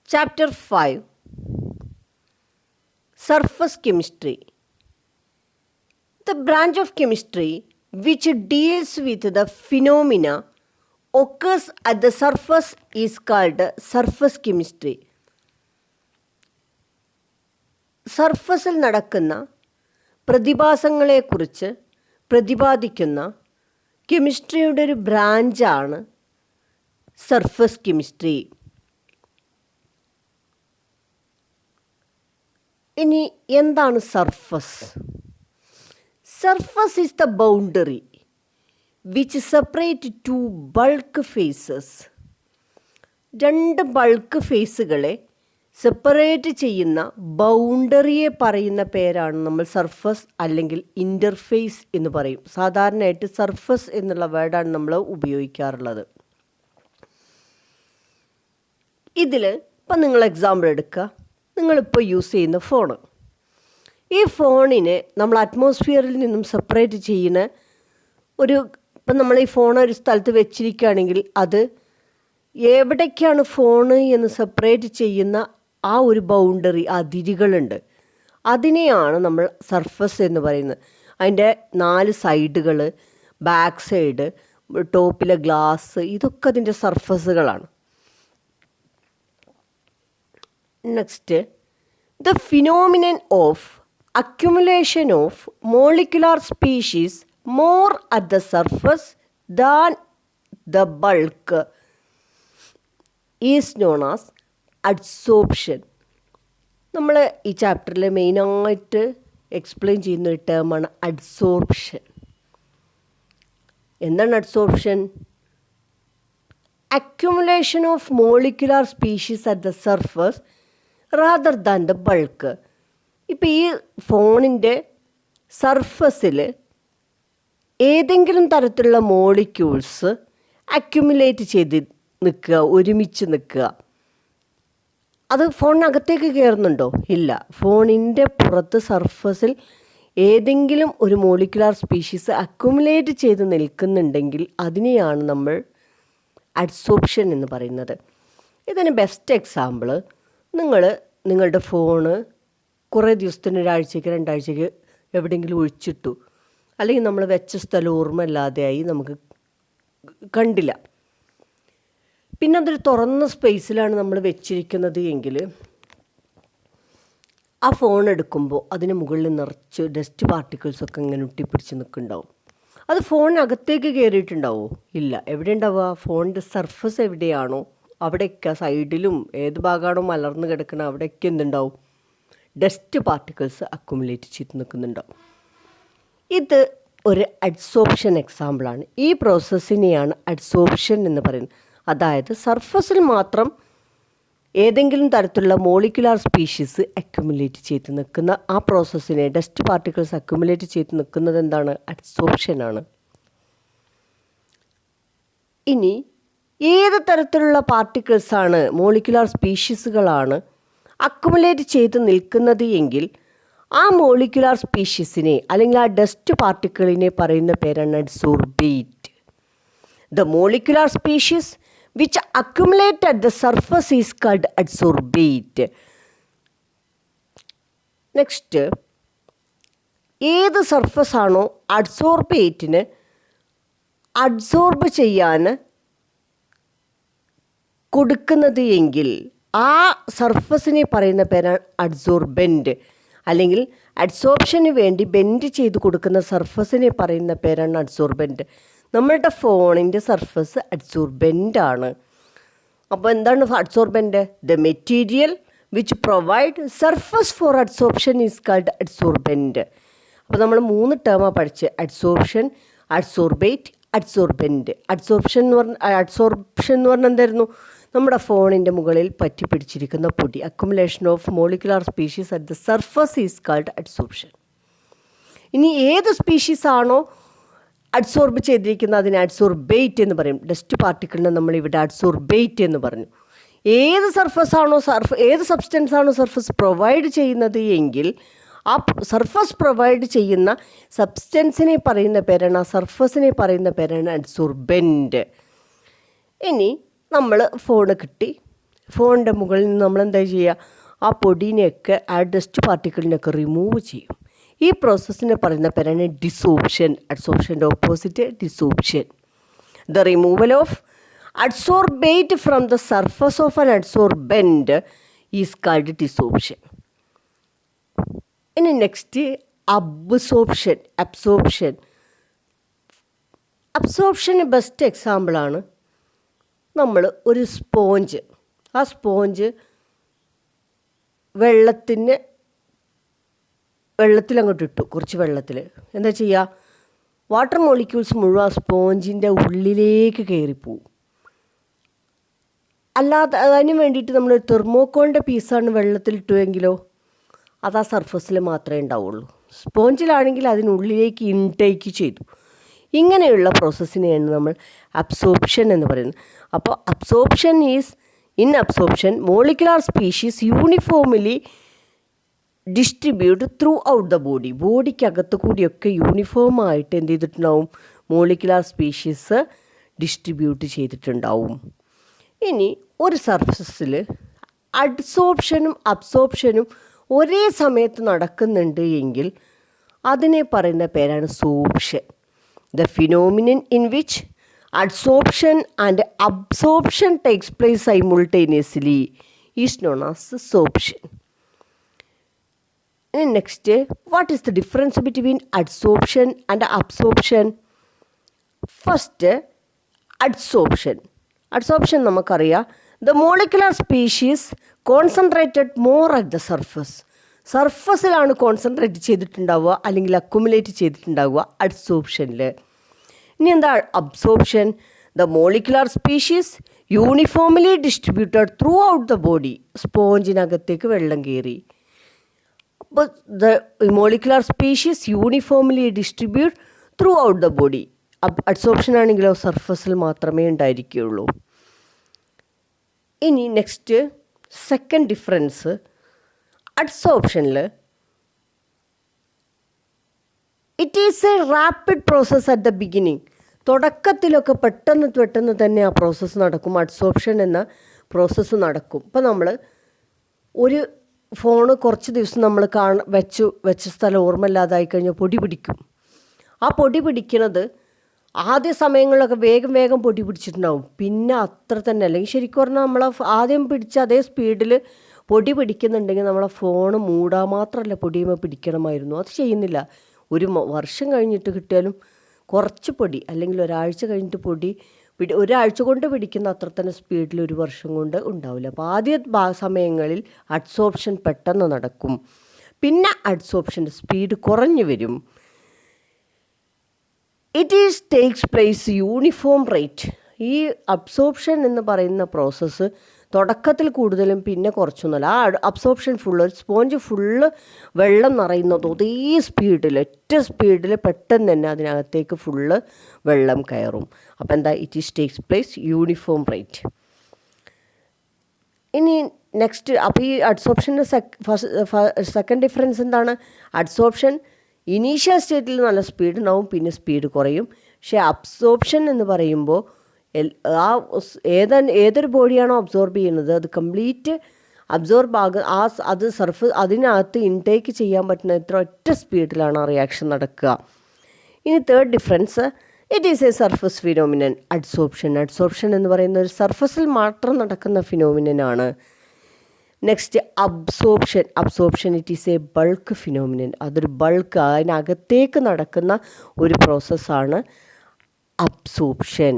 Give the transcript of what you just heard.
Chapter 5 Surface Chemistry. The branch of chemistry which deals with the phenomena occurs at the surface is called surface chemistry. സർഫസിൽ നടക്കുന്ന പ്രതിഭാസങ്ങളെക്കുറിച്ച് പ്രതിപാദിക്കുന്ന കെമിസ്ട്രിയുടെ ഒരു ബ്രാഞ്ചാണ് surface chemistry. ഇനി എന്താണ് surface? Surface is the boundary which separate two bulk phases. രണ്ട് bulk ഫേസുകളെ separate ചെയ്യുന്ന ബൗണ്ടറിയെ പറയുന്ന പേരാണ് നമ്മൾ സർഫസ് അല്ലെങ്കിൽ ഇൻ്റർഫേസ് എന്ന് പറയും. സാധാരണയായിട്ട് സർഫസ് എന്നുള്ള വേർഡാണ് നമ്മൾ ഉപയോഗിക്കാറുള്ളത്. ഇതിൽ ഇപ്പം നിങ്ങൾ എക്സാമ്പിൾ എടുക്കുക. നിങ്ങളിപ്പോൾ യൂസ് ചെയ്യുന്ന ഫോണ്, ഈ ഫോണിനെ നമ്മൾ അറ്റ്മോസ്ഫിയറിൽ നിന്നും സെപ്പറേറ്റ് ചെയ്യുന്ന ഇപ്പം നമ്മൾ ഈ ഫോൺ ഒരു സ്ഥലത്ത് വെച്ചിരിക്കുകയാണെങ്കിൽ അത് എവിടേക്കാണ് ഫോണ് എന്ന് സെപ്പറേറ്റ് ചെയ്യുന്ന ആ ഒരു ബൗണ്ടറി, അതിരുകളുണ്ട്. അതിനെയാണ് നമ്മൾ സർഫസ് എന്ന് പറയുന്നത്. അതിൻ്റെ 4 സൈഡുകൾ, ബാക്ക് സൈഡ്, ടോപ്പിലെ ഗ്ലാസ്, ഇതൊക്കെ അതിൻ്റെ സർഫസുകളാണ്. Next, the phenomenon of accumulation of molecular species more at the surface than the bulk is known as adsorption. നമ്മൾ ഈ ചാപ്റ്ററിൽ മെയിനായിട്ട് എക്സ്പ്ലെയിൻ ചെയ്യുന്ന ഒരു ടേമാണ് അഡ്സോർപ്ഷൻ. എന്താണ് adsorption? Accumulation of molecular species at the surface rather than the bulk. ഇപ്പോൾ ഈ ഫോണിൻ്റെ സർഫസിൽ ഏതെങ്കിലും തരത്തിലുള്ള മോളിക്യൂൾസ് അക്യുമുലേറ്റ് ചെയ്ത് നിൽക്കുക, ഒരുമിച്ച് നിൽക്കുക. അത് ഫോണിനകത്തേക്ക് കയറുന്നുണ്ടോ? ഇല്ല. ഫോണിൻ്റെ പുറത്ത് സർഫസിൽ ഏതെങ്കിലും ഒരു മോളിക്കുലാർ സ്പീഷീസ് അക്യുമുലേറ്റ് ചെയ്ത് നിൽക്കുന്നുണ്ടെങ്കിൽ അതിനെയാണ് നമ്മൾ അഡ്സോർപ്ഷൻ എന്ന് പറയുന്നത്. ഇതിന് ബെസ്റ്റ് എക്സാമ്പിൾ, നിങ്ങളുടെ ഫോണ് കുറേ ദിവസത്തിന്, ഒരാഴ്ചയ്ക്ക് 2 ആഴ്ചയ്ക്ക് എവിടെയെങ്കിലും ഒഴിച്ചിട്ടു, അല്ലെങ്കിൽ നമ്മൾ വെച്ച സ്ഥലം ഓർമ്മയില്ലാതെയായി, നമുക്ക് കണ്ടില്ല. പിന്നെ അതൊരു തുറന്ന സ്പേസിലാണ് നമ്മൾ വെച്ചിരിക്കുന്നത് എങ്കിൽ ആ ഫോൺ എടുക്കുമ്പോൾ അതിന് മുകളിൽ നിറച്ച് ഡസ്റ്റ് പാർട്ടിക്കിൾസൊക്കെ ഇങ്ങനെ ഒട്ടിപ്പിടിച്ച് നിൽക്കുന്നുണ്ടാവും. അത് ഫോണിനകത്തേക്ക് കയറിയിട്ടുണ്ടാവുമോ? ഇല്ല. എവിടെ ഉണ്ടാവുക? ഫോണിൻ്റെ സർഫസ് എവിടെയാണോ അവിടെയൊക്കെ, സൈഡിലും ഏത് ഭാഗമാണോ മലർന്ന് കിടക്കണം അവിടെയൊക്കെ എന്തുണ്ടാവും? ഡസ്റ്റ് പാർട്ടിക്കിൾസ് അക്യുമുലേറ്റ് ചെയ്ത് നിൽക്കുന്നുണ്ടാവും. ഇത് ഒരു അഡ്സോർപ്ഷൻ എക്സാമ്പിളാണ്. ഈ പ്രോസസ്സിനെയാണ് അഡ്സോർപ്ഷൻ എന്ന് പറയുന്നത്. അതായത് സർഫസിൽ മാത്രം ഏതെങ്കിലും തരത്തിലുള്ള മോളിക്കുലാർ സ്പീഷീസ് അക്യുമുലേറ്റ് ചെയ്ത് നിൽക്കുന്ന ആ പ്രോസസ്സിനെ, ഡസ്റ്റ് പാർട്ടിക്കിൾസ് അക്യുമുലേറ്റ് ചെയ്ത് നിൽക്കുന്നത് എന്താണ്? അഡ്സോർപ്ഷനാണ്. ഇനി ഏത് തരത്തിലുള്ള പാർട്ടിക്കിൾസാണ്, മോളിക്കുലാർ സ്പീഷീസുകളാണ് അക്യുമുലേറ്റ് ചെയ്ത് നിൽക്കുന്നത് എങ്കിൽ ആ മോളിക്കുലാർ സ്പീഷീസിനെ അല്ലെങ്കിൽ ആ ഡസ്റ്റ് പാർട്ടിക്കിളിനെ പറയുന്ന പേരാണ് adsorbate. The molecular species which accumulate at the surface is called adsorbate. Next, ഏത് സർഫസ് ആണോ അഡ്സോർബേറ്റിന് അഡ്സോർബ് ചെയ്യാൻ കൊടുക്കുന്നത് എങ്കിൽ ആ സർഫസിനെ പറയുന്ന പേരാണ് അഡ്സോർബെൻ്റ്. അല്ലെങ്കിൽ അഡ്സോർപ്ഷന് വേണ്ടി ബെൻഡ് ചെയ്ത് കൊടുക്കുന്ന സർഫസിനെ പറയുന്ന പേരാണ് അഡ്സോർബെൻ്റ്. നമ്മളുടെ ഫോണിൻ്റെ സർഫസ് അഡ്സോർബെൻ്റ് ആണ്. അപ്പോൾ എന്താണ് adsorbent? The material which provide surface for adsorption is called adsorbent. അപ്പോൾ നമ്മൾ 3 ടേമാണ് പഠിച്ച്: അഡ്സോർപ്ഷൻ, അഡ്സോർബേറ്റ്, അഡ്സോർബെൻ്റ്. അഡ്സോർപ്ഷൻ എന്ന് പറഞ്ഞാൽ എന്തായിരുന്നു? നമ്മുടെ ഫോണിൻ്റെ മുകളിൽ പറ്റി പിടിച്ചിരിക്കുന്ന പൊടി, accumulation of molecular species at the surface is called adsorption. ഇനി ഏത് സ്പീഷീസ് ആണോ അഡ്സോർബ് ചെയ്തിരിക്കുന്നത് അതിനെ അഡ്സോർബേറ്റ് എന്ന് പറയും. ഡസ്റ്റ് പാർട്ടിക്കിളിനെ നമ്മളിവിടെ അഡ്സോർബേറ്റ് എന്ന് പറഞ്ഞു. ഏത് സബ്സ്റ്റൻസ് ആണോ സർഫസ് പ്രൊവൈഡ് ചെയ്യുന്നത് എങ്കിൽ ആ സർഫസ് പ്രൊവൈഡ് ചെയ്യുന്ന സബ്സ്റ്റൻസിനെ പറയുന്ന പേരാണ്, ആ സർഫസിനെ പറയുന്ന പേരാണ് അഡ്സോർബെൻ്റ്. ഇനി നമ്മൾ ഫോണ് കിട്ടി, ഫോണിൻ്റെ മുകളിൽ നിന്ന് നമ്മൾ എന്താ ചെയ്യുക, ആ പൊടീനെയൊക്കെ ആ ഡസ്റ്റ് പാർട്ടിക്കിളിനെയൊക്കെ റിമൂവ് ചെയ്യും. ഈ പ്രോസസ്സിനെ പറയുന്ന പേരാണ് ഡിസോപ്ഷൻ. അഡ്സോപ്ഷൻ്റെ opposite desorption. The removal of adsorbate from the surface of an adsorbent is called desorption. ഇനി നെക്സ്റ്റ് അബ്സോർപ്ഷൻ. അബ്സോർപ്ഷന് ബെസ്റ്റ് എക്സാമ്പിളാണ് നമ്മൾ ഒരു സ്പോഞ്ച്. ആ സ്പോഞ്ച് വെള്ളത്തിലങ്ങോട്ട് ഇട്ടു, കുറച്ച് വെള്ളത്തിൽ. എന്താ ചെയ്യുക, വാട്ടർ മോളിക്യൂൾസ് മുഴുവൻ ആ സ്പോഞ്ചിൻ്റെ ഉള്ളിലേക്ക് കയറിപ്പോവും. അല്ലാതെ അതിന് വേണ്ടിയിട്ട് നമ്മൾ തെർമോക്കോളിൻ്റെ പീസാണ് വെള്ളത്തിലിട്ടുവെങ്കിലോ അത് ആ സർഫസിൽ മാത്രമേ ഉണ്ടാവുള്ളൂ. സ്പോഞ്ചിലാണെങ്കിൽ അതിനുള്ളിലേക്ക് ഇൻടേക്ക് ചെയ്തു. ഇങ്ങനെയുള്ള പ്രോസസ്സിനെയാണ് നമ്മൾ അബ്സോർപ്ഷൻ എന്ന് പറയുന്നത്. അപ്പോൾ absorption is in absorption molecular species uniformly distribute throughout the body. ബോഡിക്കകത്ത് കൂടിയൊക്കെ യൂണിഫോമായിട്ട് എന്ത് ചെയ്തിട്ടുണ്ടാവും, മോളിക്കുലാർ സ്പീഷീസ് ഡിസ്ട്രിബ്യൂട്ട് ചെയ്തിട്ടുണ്ടാവും. ഇനി ഒരു സർഫസിൽ അഡ്സോർപ്ഷനും അബ്സോർപ്ഷനും ഒരേ സമയത്ത് നടക്കുന്നുണ്ട് എങ്കിൽ അതിനെ പറയുന്ന പേരാണ് sorption. The phenomenon in which adsorption and absorption takes place simultaneously is known as sorption. And next, what is the difference between adsorption and absorption? First, adsorption. Adsorption നമുക്കറിയാം, the molecular species concentrated more at the surface. സർഫസിലാണ് concentrate ചെയ്തിട്ടുണ്ടാവുക അല്ലെങ്കിൽ accumulate ചെയ്തിട്ടുണ്ടാവുക അഡ്സോർപ്ഷനിൽ. ഇനി എന്താ absorption? The molecular species uniformly distributed throughout the body. സ്പോഞ്ചിനകത്തേക്ക് വെള്ളം കയറി. അപ്പോൾ the molecular species uniformly distribute throughout the body. Adsorption ആണെങ്കിലോ സർഫസിൽ മാത്രമേ ഉണ്ടായിരിക്കുകയുള്ളൂ. ഇനി നെക്സ്റ്റ് സെക്കൻഡ് ഡിഫറൻസ്, അഡ്സോർപ്ഷനിൽ it is a rapid process at the beginning. തുടക്കത്തിലൊക്കെ പെട്ടെന്ന് തന്നെ ആ പ്രോസസ്സ് നടക്കും. അഡ്സോർപ്ഷൻ എന്ന പ്രോസസ്സ് നടക്കും. ഇപ്പോൾ നമ്മൾ ഒരു ഫോണ് കുറച്ച് ദിവസം നമ്മൾ വെച്ച സ്ഥലം ഓർമ്മയില്ലാതായി കഴിഞ്ഞാൽ പൊടി പിടിക്കും. ആ പൊടി പിടിക്കുന്നത് ആദ്യ സമയങ്ങളിലൊക്കെ വേഗം പൊടി പിടിച്ചിട്ടുണ്ടാവും. പിന്നെ അത്ര തന്നെ, അല്ലെങ്കിൽ ശരിക്കും പറഞ്ഞാൽ നമ്മൾ ആദ്യം പിടിച്ച അതേ സ്പീഡിൽ പൊടി പിടിക്കുന്നുണ്ടെങ്കിൽ നമ്മളെ ഫോണ് മൂടാൻ മാത്രമല്ല പൊടിയുമ്പോൾ പിടിക്കണമായിരുന്നു. അത് ചെയ്യുന്നില്ല. ഒരു വർഷം കഴിഞ്ഞിട്ട് കിട്ടിയാലും കുറച്ച് പൊടി, അല്ലെങ്കിൽ ഒരാഴ്ച കഴിഞ്ഞിട്ട് പൊടി ഒരാഴ്ച കൊണ്ട് പിടിക്കുന്ന അത്ര തന്നെ സ്പീഡിൽ ഒരു വർഷം കൊണ്ട് ഉണ്ടാവില്ല. അപ്പോൾ ആദ്യ സമയങ്ങളിൽ അഡ്സോർപ്ഷൻ പെട്ടെന്ന് നടക്കും. പിന്നെ അഡ്സോർപ്ഷൻ്റെ സ്പീഡ് കുറഞ്ഞു വരും. It is takes place uniform rate. ഈ അബ്സോർപ്ഷൻ എന്ന് പറയുന്ന പ്രോസസ്സ് തുടക്കത്തിൽ കൂടുതലും പിന്നെ കുറച്ചൊന്നുമല്ല. ആ അബ്സോർപ്ഷൻ ഫുള്ള്, സ്പോഞ്ച് ഫുള്ള് വെള്ളം നിറയുന്നത് ഒരേ സ്പീഡിൽ, ഒറ്റ സ്പീഡിൽ പെട്ടെന്ന് തന്നെ അതിനകത്തേക്ക് ഫുള്ള് വെള്ളം കയറും. അപ്പോൾ എന്താ, it is takes place uniform rate. ഇനി നെക്സ്റ്റ്, അപ്പോൾ ഈ അഡ്സോർപ്ഷൻ്റെ സെക്കൻഡ് ഡിഫറൻസ് എന്താണ്? അഡ്സോർപ്ഷൻ ഇനീഷ്യൽ സ്റ്റേറ്റിൽ നല്ല സ്പീഡ് ഉണ്ടാവും, പിന്നെ സ്പീഡ് കുറയും. പക്ഷേ അബ്സോർപ്ഷൻ എന്ന് പറയുമ്പോൾ ഏതൊരു ബോഡിയാണോ അബ്സോർബ് ചെയ്യുന്നത് അത് കംപ്ലീറ്റ് അബ്സോർബ് അത് അതിനകത്ത് ഇൻടേക്ക് ചെയ്യാൻ പറ്റുന്ന എത്ര ഒറ്റ സ്പീഡിലാണ് ആ റിയാക്ഷൻ നടക്കുക. ഇനി third difference, it is a surface phenomenon. Adsorption എന്ന് പറയുന്ന ഒരു സർഫസിൽ മാത്രം നടക്കുന്ന ഫിനോമിനനാണ്. Next absorption it is a bulk phenomenon. അതൊരു അതിനകത്തേക്ക് നടക്കുന്ന ഒരു പ്രോസസ്സാണ് അബ്സോർപ്ഷൻ.